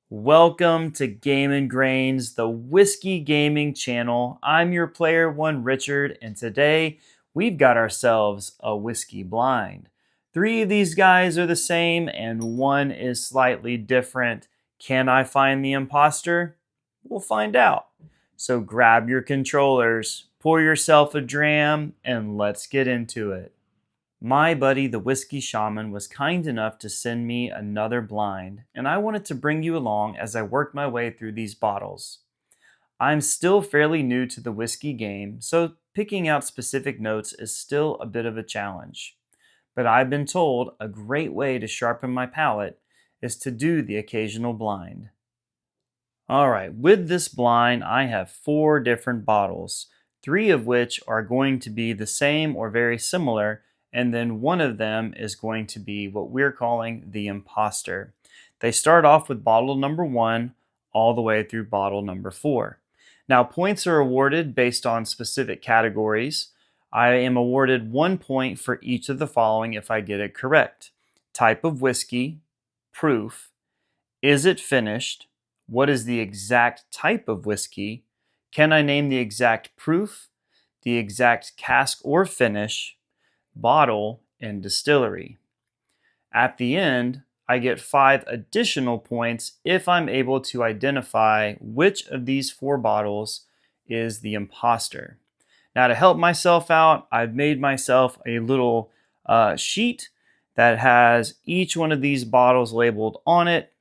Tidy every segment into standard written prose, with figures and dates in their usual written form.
Welcome to Game and Grains, the whiskey gaming channel. I'm your player one, Richard, and today we've got ourselves a whiskey blind. Three of these guys are the same, and one is slightly different. Can I find the imposter? We'll find out. So grab your controllers, pour yourself a dram, and let's get into it. My buddy, the Whiskey Shaman, was kind enough to send me another blind, and I wanted to bring you along as I worked my way through these bottles. I'm still fairly new to the whiskey game, so picking out specific notes is still a bit of a challenge. But I've been told a great way to sharpen my palate is to do the occasional blind. Alright, with this blind, I have 4 different bottles, 3 of which are going to be the same or very similar, and then one of them is going to be what we're calling the imposter. They start off with bottle number 1 all the way through bottle number 4. Now, points are awarded based on specific categories. I am awarded 1 point for each of the following if I get it correct: type of whiskey, proof, is it finished, what is the exact type of whiskey, can I name the exact proof, the exact cask or finish, bottle, and distillery. At the end, I get 5 additional points if I'm able to identify which of these 4 bottles is the imposter. Now, to help myself out, I've made myself a little sheet that has each one of these bottles labeled on it,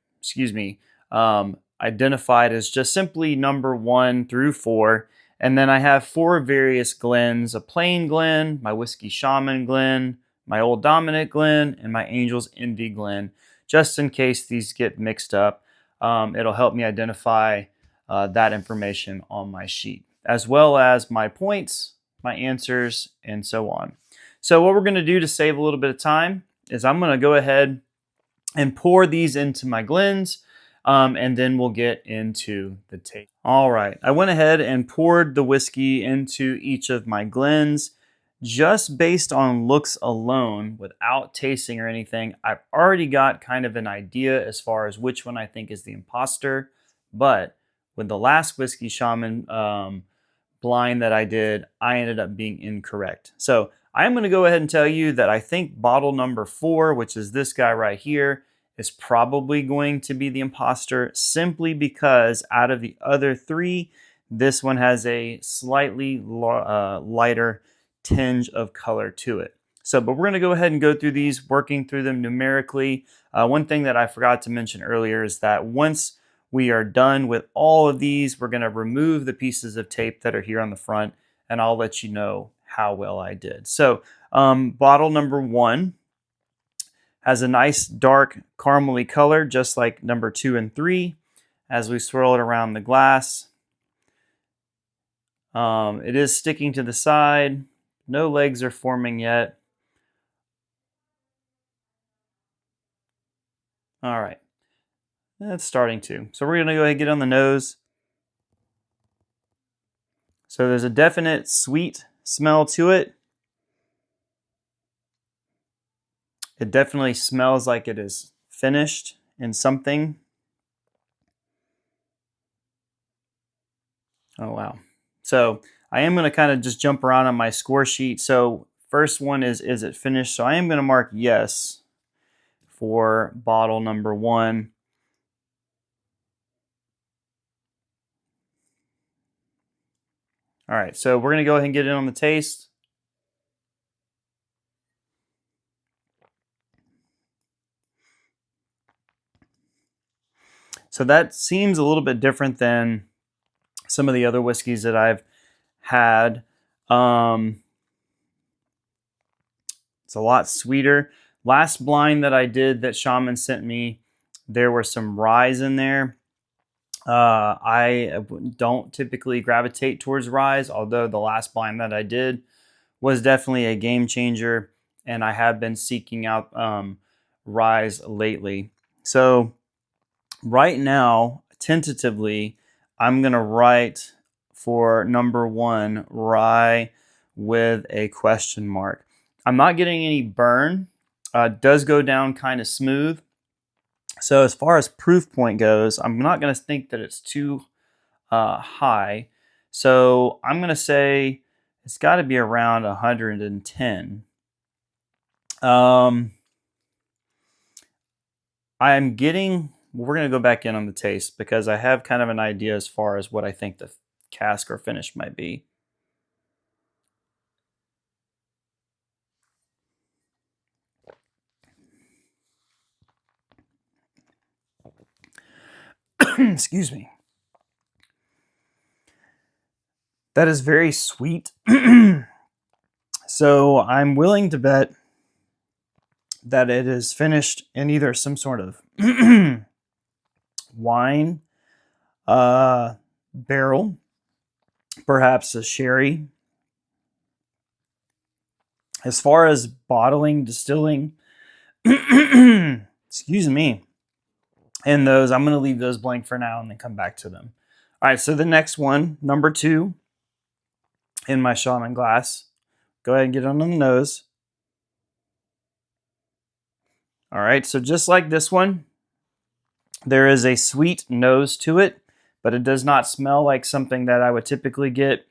identified as just simply number 1 through 4. And then I have 4 various Glens: a plain Glen, my Whiskey Shaman Glen, my Old Dominic Glen, and my Angel's Envy Glen, just in case these get mixed up. It'll help me identify that information on my sheet, as well as my points, my answers, and so on. So what we're going to do to save a little bit of time is I'm going to go ahead and pour these into my Glens, and then we'll get into the taste. All right, I went ahead and poured the whiskey into each of my Glens. Just based on looks alone, without tasting or anything, I've already got kind of an idea as far as which one I think is the imposter. But with the last Whiskey Shaman blind that I did, I ended up being incorrect. So I'm going to go ahead and tell you that I think bottle number 4, which is this guy right here, is probably going to be the imposter, simply because out of the other 3, this one has a slightly lighter tinge of color to it. So, but we're going to go ahead and go through these, working through them numerically. One thing that I forgot to mention earlier is that once we are done with all of these, we're going to remove the pieces of tape that are here on the front, and I'll let you know how well I did. So, bottle number 1 has a nice dark caramely color, just like number 2 and 3. As we swirl it around the glass, it is sticking to the side. No legs are forming yet. All right, that's starting to. So we're going to go ahead and get on the nose. So there's a definite sweet smell to it. It definitely smells like it is finished in something. Oh, wow. So I am going to kind of just jump around on my score sheet. So first one is it finished? So I am going to mark yes for bottle number 1. All right, so we're going to go ahead and get in on the taste. So that seems a little bit different than some of the other whiskeys that I've had. It's a lot sweeter. Last blind that I did that Shaman sent me, there were some rye in there. I don't typically gravitate towards rye, although the last blind that I did was definitely a game changer, and I have been seeking out rye lately. So right now, tentatively, I'm going to write for number 1 rye with a question mark. I'm not getting any burn. Does go down kind of smooth. So as far as proof point goes, I'm not going to think that it's too high. So I'm going to say it's got to be around 110. I'm getting, we're going to go back in on the taste because I have kind of an idea as far as what I think the cask or finish might be. Excuse me. That is very sweet. So I'm willing to bet that it is finished in either some sort of wine barrel, perhaps a sherry. As far as bottling, distilling, excuse me, and those, I'm going to leave those blank for now and then come back to them. All right, so the next one, number 2 in my shaman glass. Go ahead and get it on the nose. All right, so just like this one, there is a sweet nose to it, but it does not smell like something that I would typically get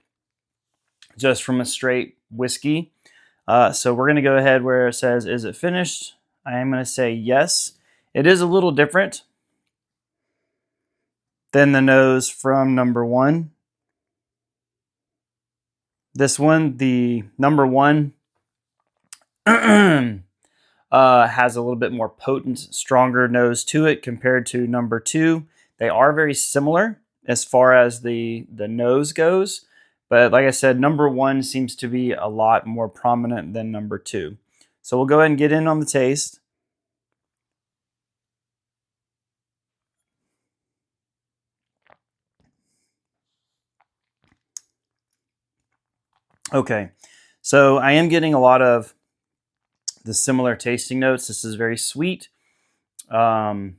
just from a straight whiskey. So we're going to go ahead where it says, is it finished? I am going to say yes. It is a little different than the nose from number 1. This one, the number 1, has a little bit more potent, stronger nose to it compared to number 2. They are very similar as far as the nose goes, but like I said, number 1 seems to be a lot more prominent than number 2. So we'll go ahead and get in on the taste. Okay, so I am getting a lot of the similar tasting notes. This is very sweet. Almost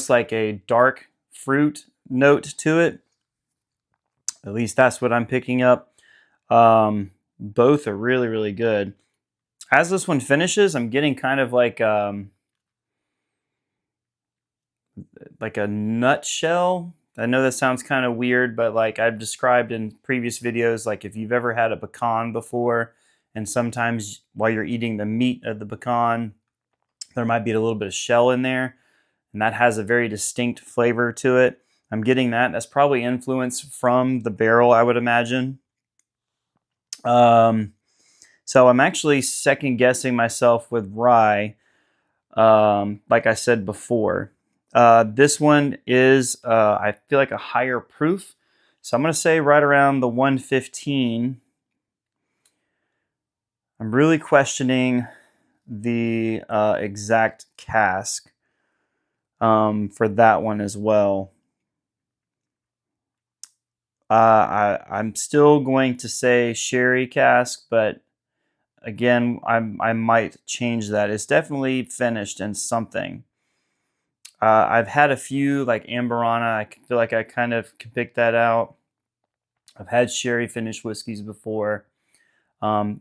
like a dark fruit note to it. At least that's what I'm picking up. Both are really, really good. As this one finishes, I'm getting kind of like a nutshell. I know that sounds kind of weird, but like I've described in previous videos, like if you've ever had a pecan before, and sometimes while you're eating the meat of the pecan, there might be a little bit of shell in there, and that has a very distinct flavor to it. I'm getting that. That's probably influence from the barrel, I would imagine. So I'm actually second guessing myself with rye, like I said before. This one is, I feel like, a higher proof. So I'm going to say right around the 115. I'm really questioning the exact cask for that one as well. I'm still going to say sherry cask, but again, I might change that. It's definitely finished in something. I've had a few like Amberana. I feel like I kind of can pick that out. I've had sherry finished whiskeys before.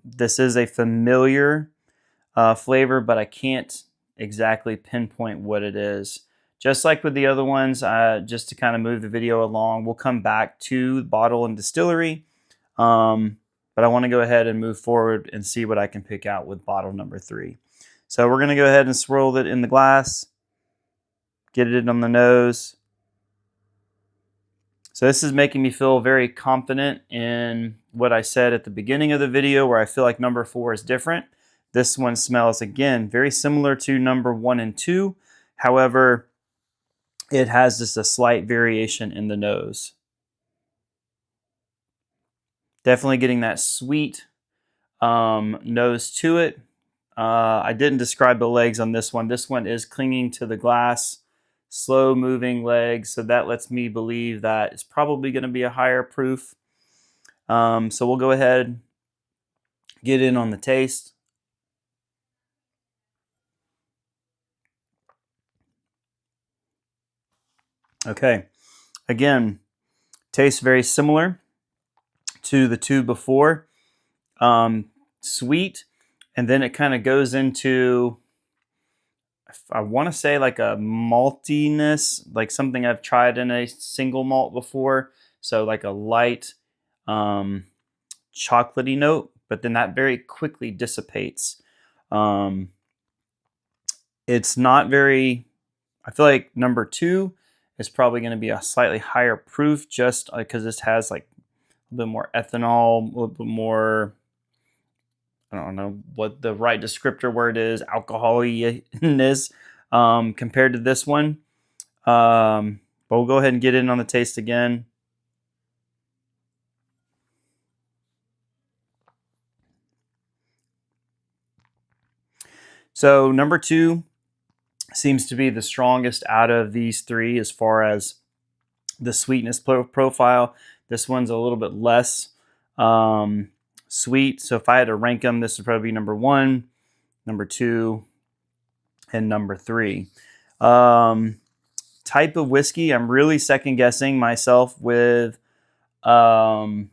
This is a familiar flavor, but I can't exactly pinpoint what it is. Just like with the other ones, just to kind of move the video along, we'll come back to bottle and distillery. But I want to go ahead and move forward and see what I can pick out with bottle number 3. So we're going to go ahead and swirl it in the glass, get it on the nose. So this is making me feel very confident in what I said at the beginning of the video, where I feel like number 4 is different. This one smells, again, very similar to number 1 and 2. However, it has just a slight variation in the nose. Definitely getting that sweet nose to it. I didn't describe the legs on this one. This one is clinging to the glass, slow moving legs. So that lets me believe that it's probably going to be a higher proof. So we'll go ahead, get in on the taste. Okay. Again, tastes very similar to the 2 before. Sweet. And then it kind of goes into I want to say like a maltiness, like something I've tried in a single malt before. So like a light chocolatey note, but then that very quickly dissipates. Um, it's not very, I feel like number 2 is probably going to be a slightly higher proof just because this has like a little bit more ethanol, a little bit more, I don't know what the right descriptor word is, alcoholiness compared to this one. But we'll go ahead and get in on the taste again. So number 2 seems to be the strongest out of these 3 as far as the sweetness profile. This one's a little bit less sweet. So if I had to rank them, this would probably be number 1, number 2, and number 3. Type of whiskey, I'm really second guessing myself with rye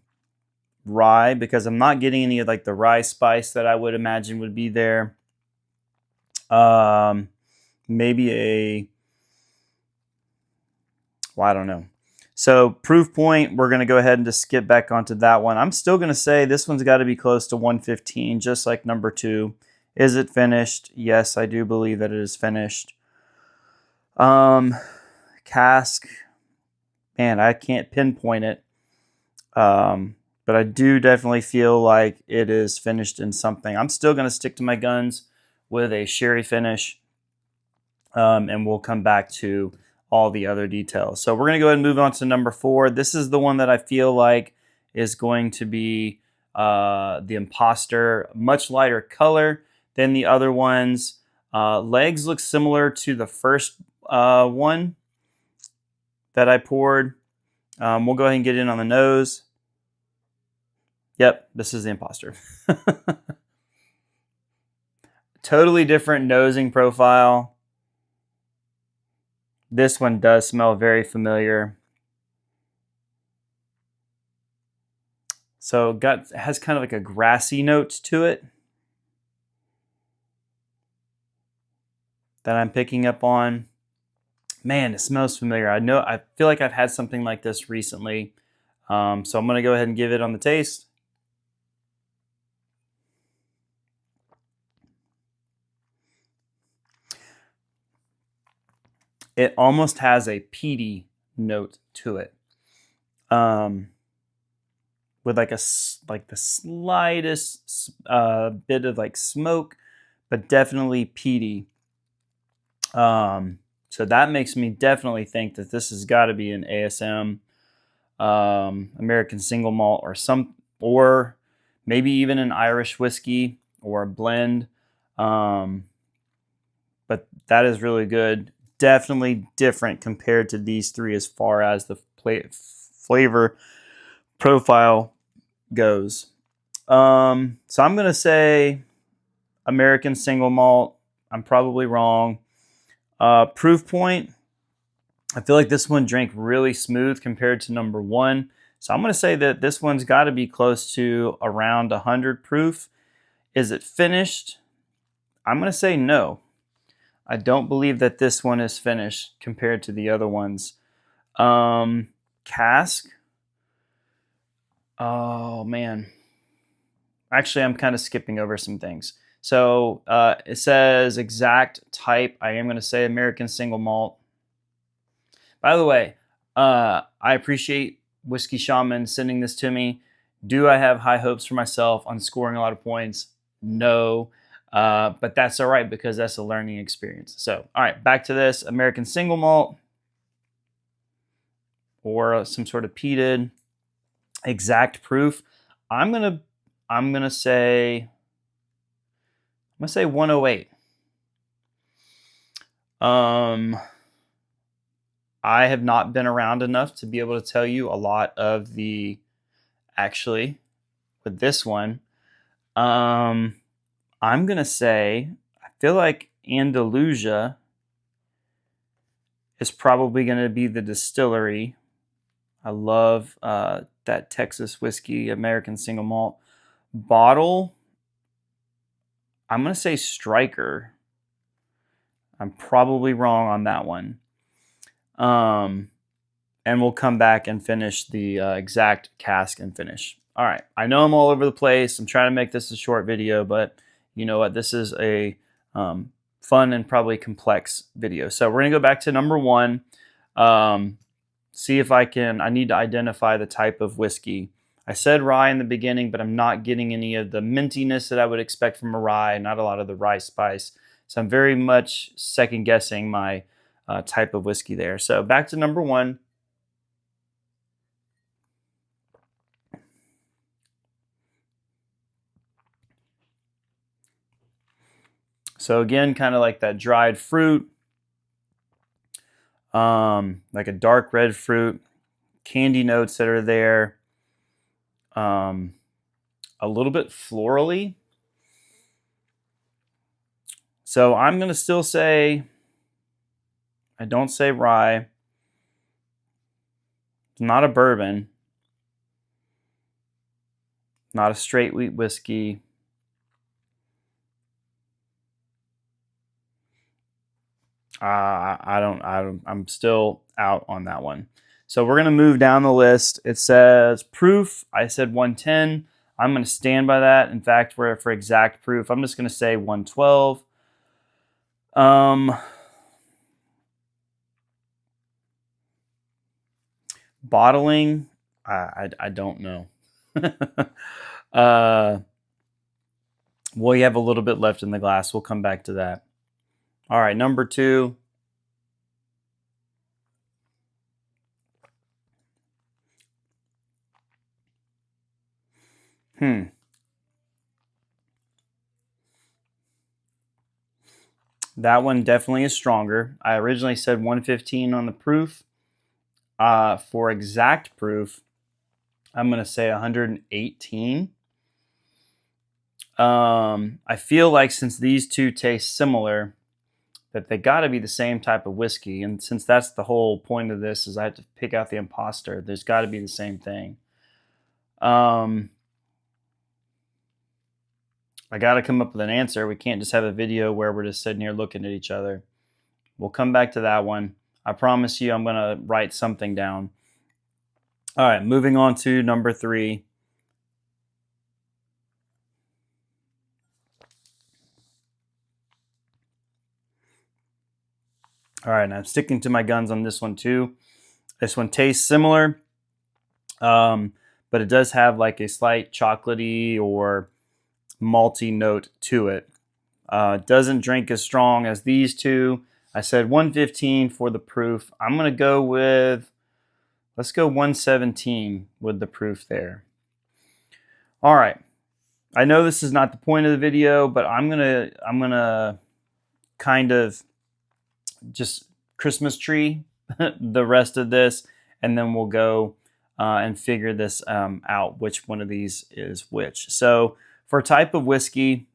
because I'm not getting any of like the rye spice that I would imagine would be there. Maybe I don't know. So proof point, we're going to go ahead and just skip back onto that one. I'm still going to say this one's got to be close to 115, just like number 2. Is it finished? Yes, I do believe that it is finished. Cask, man, I can't pinpoint it. But I do definitely feel like it is finished in something. I'm still going to stick to my guns with a sherry finish. And we'll come back to all the other details. So we're going to go ahead and move on to number 4. This is the one that I feel like is going to be the Imposter. Much lighter color than the other ones. Legs look similar to the first one that I poured. We'll go ahead and get in on the nose. Yep, this is the Imposter. Totally different nosing profile. This one does smell very familiar. So it has kind of like a grassy note to it that I'm picking up on. Man, it smells familiar. I feel like I've had something like this recently. So I'm going to go ahead and give it on the taste. It almost has a peaty note to it. With like the slightest bit of like smoke, but definitely peaty. So that makes me definitely think that this has got to be an ASM, American single malt, or maybe even an Irish whiskey or a blend. But that is really good. Definitely different compared to these 3 as far as the flavor profile goes. So I'm going to say American single malt. I'm probably wrong. Proof point, I feel like this one drank really smooth compared to number 1. So I'm going to say that this one's got to be close to around 100 proof. Is it finished? I'm going to say no. I don't believe that this one is finished compared to the other ones. Cask. Oh, man. Actually, I'm kind of skipping over some things. So it says exact type. I am going to say American single malt. By the way, I appreciate Whiskey Shaman sending this to me. Do I have high hopes for myself on scoring a lot of points? No. But that's all right because that's a learning experience. So, all right, back to this American single malt or some sort of peated exact proof. I'm gonna say 108. I have not been around enough to be able to tell you a lot of actually with this one. I'm gonna say I feel like Andalusia is probably gonna be the distillery. I love that Texas whiskey, American single malt. Bottle, I'm gonna say Striker. I'm probably wrong on that one. And we'll come back and finish the exact cask and finish. All right, I know I'm all over the place. I'm trying to make this a short video, but you know what? This is a fun and probably complex video. So we're gonna go back to number one. See if I need to identify the type of whiskey. I said rye in the beginning, but I'm not getting any of the mintiness that I would expect from a rye, not a lot of the rye spice. So I'm very much second guessing my type of whiskey there. So back to number one. So again, kind of like that dried fruit, like a dark red fruit, candy notes that are there, a little bit florally. So I'm going to still say, I don't say rye. It's not a bourbon, not a straight wheat whiskey. I'm still out on that one. So we're going to move down the list. It says proof. I said 110. I'm going to stand by that. In fact, for exact proof, I'm just going to say 112. Bottling, I don't know. We have a little bit left in the glass. We'll come back to that. All right, number two. That one definitely is stronger. I originally said 115 on the proof. For exact proof, I'm going to say 118. I feel like since these two taste similar, that they got to be the same type of whiskey. And since that's the whole point of this, is I have to pick out the imposter. There's got to be the same thing. I got to come up with an answer. We can't just have a video where we're just sitting here looking at each other. We'll come back to that one. I promise you I'm going to write something down. All right, moving on to number three. All right, and I'm sticking to my guns on this one too. This one tastes similar, but it does have like a slight chocolatey or malty note to it. Doesn't drink as strong as these two. I said 115 for the proof. I'm going to go with, let's go 117 with the proof there. All right. I know this is not the point of the video, but I'm gonna kind of just Christmas tree the rest of this, and then we'll go and figure this out, which one of these is which. So for type of whiskey,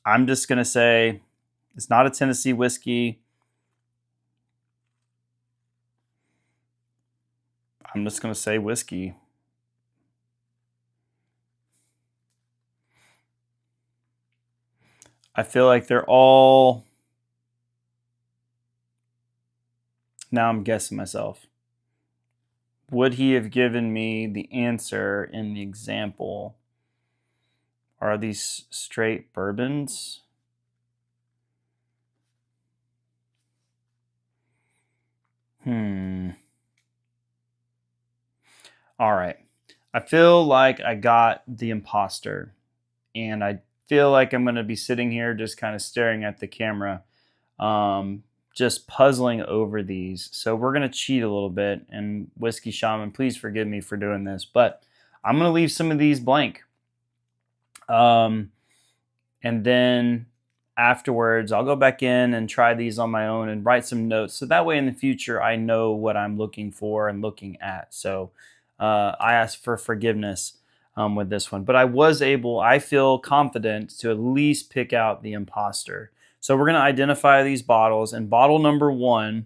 I'm just gonna say it's not a Tennessee whiskey. I'm just gonna say whiskey. I feel like they're all, now I'm guessing myself. Would he have given me the answer in the example? Are these straight bourbons? All right. I feel like I got the imposter, and I feel like I'm going to be sitting here just kind of staring at the camera, just puzzling over these. So we're going to cheat a little bit, and Whiskey Shaman, please forgive me for doing this, but I'm going to leave some of these blank. And then afterwards, I'll go back in and try these on my own and write some notes. So that way in the future, I know what I'm looking for and looking at. So I ask for forgiveness with this one. But I feel confident to at least pick out the imposter. So we're going to identify these bottles. And bottle number one,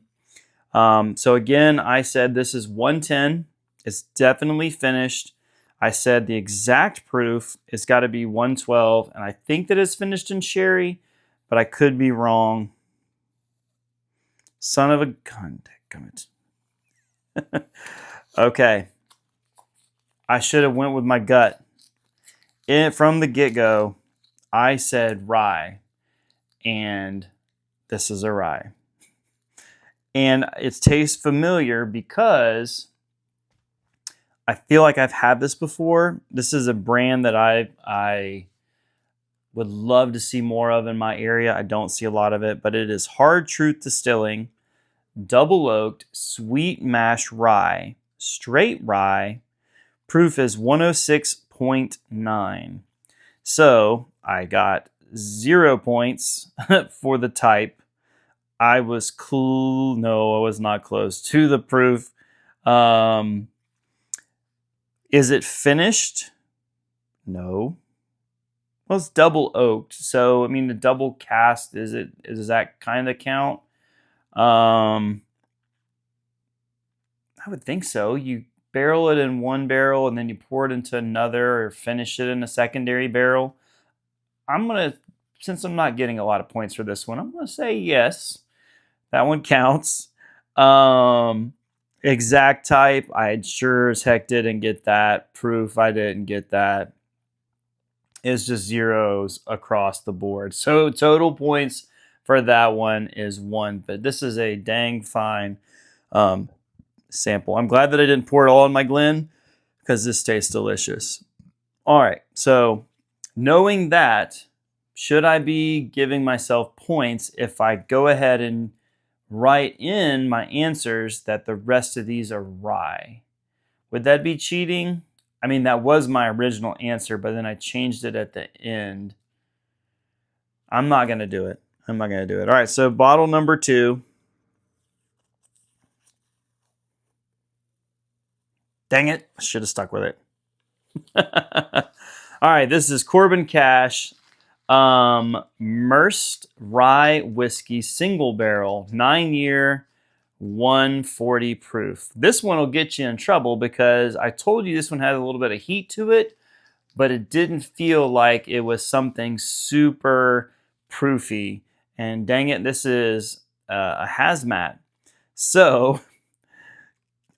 so again, I said this is 110. It's definitely finished. I said the exact proof it's got to be 112, and I think that it's finished in sherry, but I could be wrong. Son of a gun. Okay. I should have went with my gut. From the get-go, I said rye. And this is a rye. And it tastes familiar because I feel like I've had this before. This is a brand that I would love to see more of in my area. I don't see a lot of it, but it is Hard Truth Distilling, double oaked, sweet mash rye, straight rye. Proof is 106.9. So I got 0 points for the type. I was no, I was not close to the proof. Is it finished? No. Well, it's double oaked, so I mean the double cast. Does that kind of count? I would think so. You barrel it in one barrel and then you pour it into another, or finish it in a secondary barrel. Since I'm not getting a lot of points for this one, I'm gonna say yes. That one counts. Exact type, I sure as heck didn't get that. Proof, I didn't get that. It's just zeros across the board. So total points for that one is 1. But this is a dang fine sample. I'm glad that I didn't pour it all in my Glen because this tastes delicious. All right, so knowing that, should I be giving myself points if I go ahead and write in my answers that the rest of these are rye? Would that be cheating? I mean, that was my original answer, but then I changed it at the end. I'm not going to do it. I'm not going to do it. All right, so bottle number 2. Dang it. I should have stuck with it. All right, this is Corbin Cash. Merced Rye Whiskey Single Barrel, 9-year, 140 proof. This one will get you in trouble because I told you this one had a little bit of heat to it, but it didn't feel like it was something super proofy. And dang it, this is a hazmat. So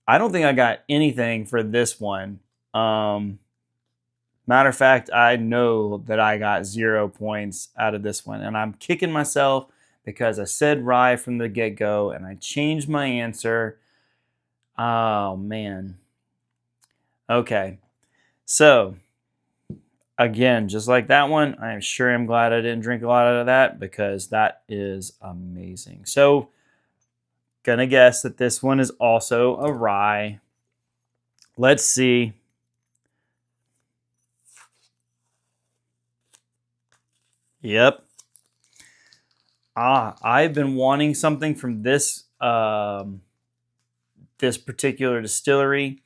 I don't think I got anything for this one. Matter of fact, I know that I got 0 points out of this one, and I'm kicking myself because I said rye from the get-go and I changed my answer. Oh, man. Okay. So, again, just like that one, I'm sure I'm glad I didn't drink a lot of that because that is amazing. So, gonna guess that this one is also a rye. Let's see. Yep. I've been wanting something from this this particular distillery.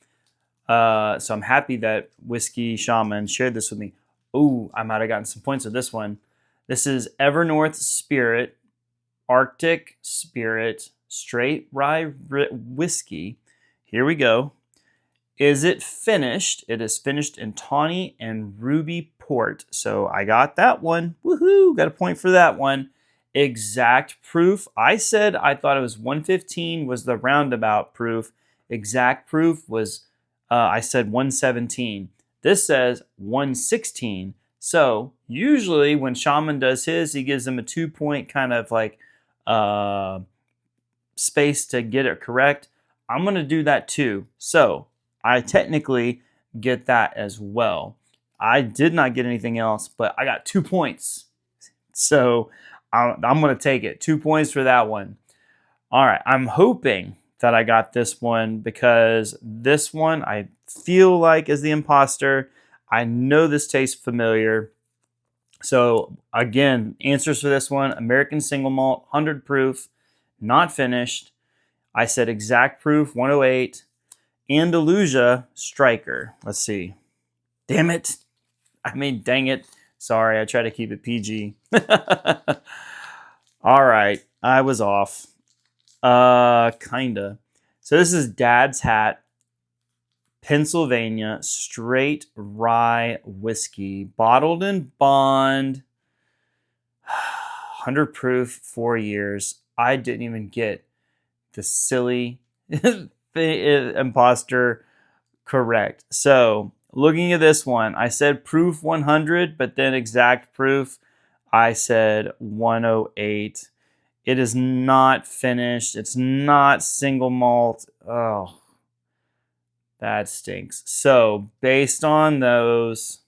So I'm happy that Whiskey Shaman shared this with me. Ooh, I might have gotten some points with this one. This is Evernorth Spirit, Arctic Spirit, straight rye whiskey. Here we go. Is it finished? It is finished in tawny and ruby port. So I got that one. Woohoo! Got a point for that one. Exact proof. I said I thought it was 115 was the roundabout proof. Exact proof was, I said 117. This says 116. So usually when Shaman does his, he gives them a 2-point kind of like space to get it correct. I'm going to do that too. So I technically get that as well. I did not get anything else, but I got 2 points. So I'm going to take it. 2 points for that one. All right. I'm hoping that I got this one because this one I feel like is the Imposter. I know this tastes familiar. So again, answers for this one: American Single Malt, 100 proof, not finished. I said exact proof, 108. Andalusia Striker. Let's see. Damn it. I mean, dang it. Sorry, I try to keep it PG. All right, I was off. Kinda. So this is Dad's Hat, Pennsylvania, straight rye whiskey, bottled in bond, 100 proof, 4 years. I didn't even get the silly imposter correct. So looking at this one, I said proof 100, but then exact proof, I said 108. It is not finished. It's not single malt. Oh, that stinks. So based on those,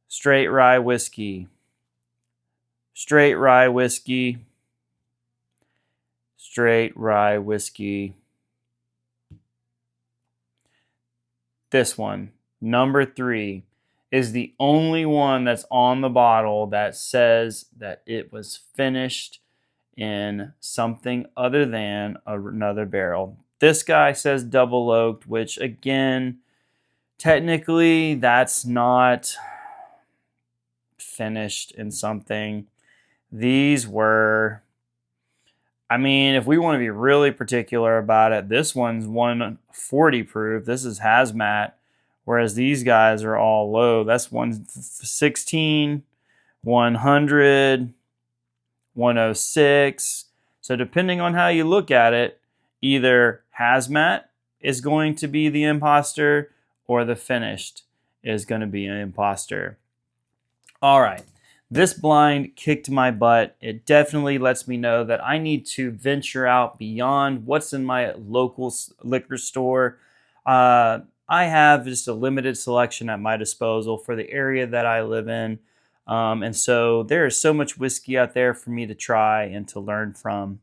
straight rye whiskey, straight rye whiskey, straight rye whiskey. This one, number 3, is the only one that's on the bottle that says that it was finished in something other than another barrel. This guy says double oaked, which again, technically that's not finished in something. These were, I mean, if we want to be really particular about it, this one's 140 proof. This is hazmat, whereas these guys are all low. That's 116, 100, 106. So depending on how you look at it, either hazmat is going to be the imposter or the finished is going to be an imposter. All right. This blind kicked my butt. It definitely lets me know that I need to venture out beyond what's in my local liquor store. I have just a limited selection at my disposal for the area that I live in. And so there is so much whiskey out there for me to try and to learn from.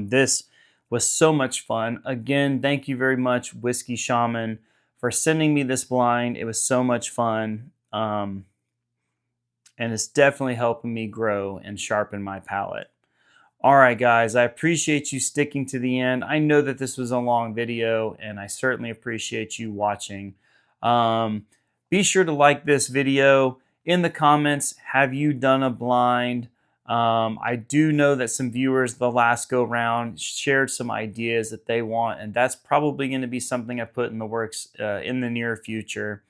This was so much fun. Again, thank you very much, Whiskey Shaman, for sending me this blind. It was so much fun. And it's definitely helping me grow and sharpen my palate. All right, guys, I appreciate you sticking to the end. I know that this was a long video, and I certainly appreciate you watching. Be sure to like this video. In the comments, have you done a blind? I do know that some viewers the last go round shared some ideas that they want, and that's probably going to be something I put in the works in the near future.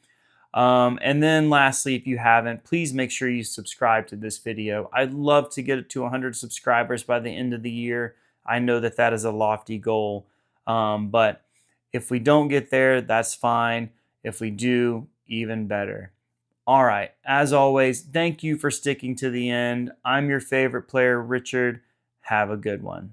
And then lastly, if you haven't, please make sure you subscribe to this video. I'd love to get it to 100 subscribers by the end of the year. I know that that is a lofty goal, but if we don't get there, that's fine. If we do, even better. All right, as always, thank you for sticking to the end. I'm your favorite player, Richard. Have a good one.